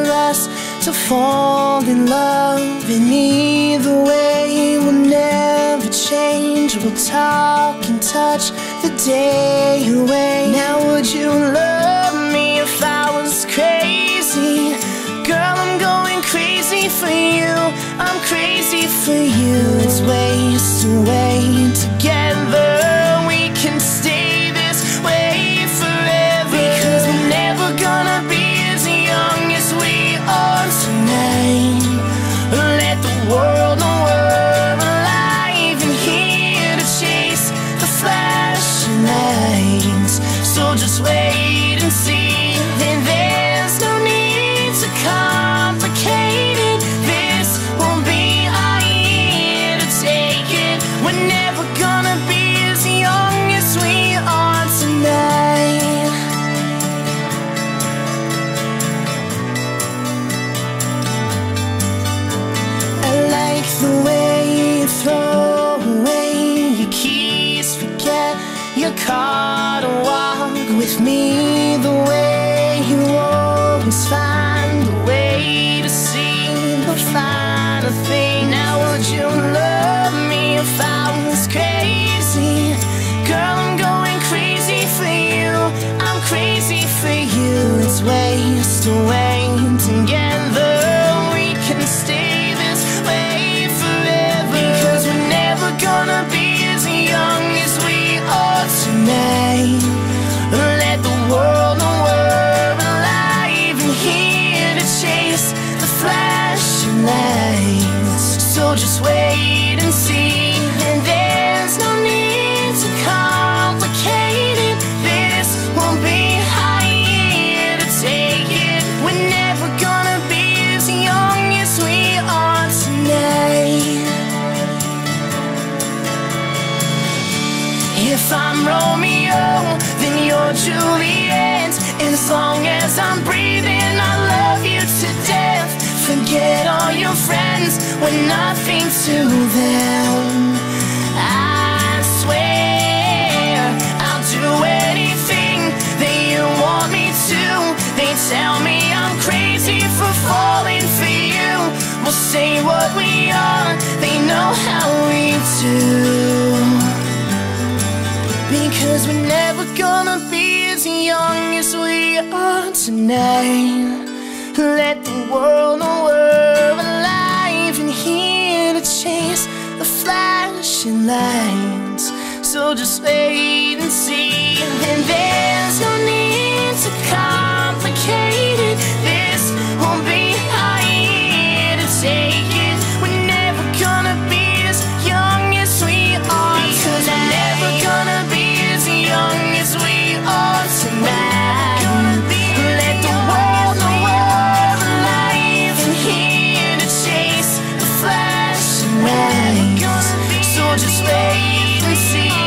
for us to fall in love. And either way, we'll never change. We'll talk and touch the day away. Now would you love me if I was crazy? Girl, I'm going crazy for you. I'm crazy for you. Let's waste away together. We can stay this way forever, because we're never gonna be as young as we are tonight. Let the world know we're alive and here to chase the flashing lights. So just wait and see. And there's no need to complicate it. This won't be our year to take it. We're never gonna be as young as we are tonight. I like the way you throw away your keys, forget your car to walk with me. The way you always find a way to see the finer thing. Now would you love me if I was crazy? Girl, I'm going crazy for you. I'm crazy for you. Let's waste away together. We can stay this way forever, because we're never gonna be as young as we are tonight. Let the world know we're alive and here to chase the flashing lights. So just wait and see. And there's no need to complicate it. This won't be our year to take it. We're never gonna be as young as we are tonight. If I'm Romeo, then you're Juliet. As long as I'm breathing, I love you to death. Forget all your friends, we're nothing to them. I swear I'll do anything that you want me to. They tell me I'm crazy for falling for you. We'll say what we are, they know how we do. Because we're never gonna be as young as we are tonight. Let the world know we're alive and here to chase the flashing lights. So just wait and see. And there's no need to complicate it. This won't be our year to take it. We're never gonna be as young as we are, because we're never gonna be as young as we are tonight. Let the world know we're alive and here to chase the flashing lights. So just wait and see.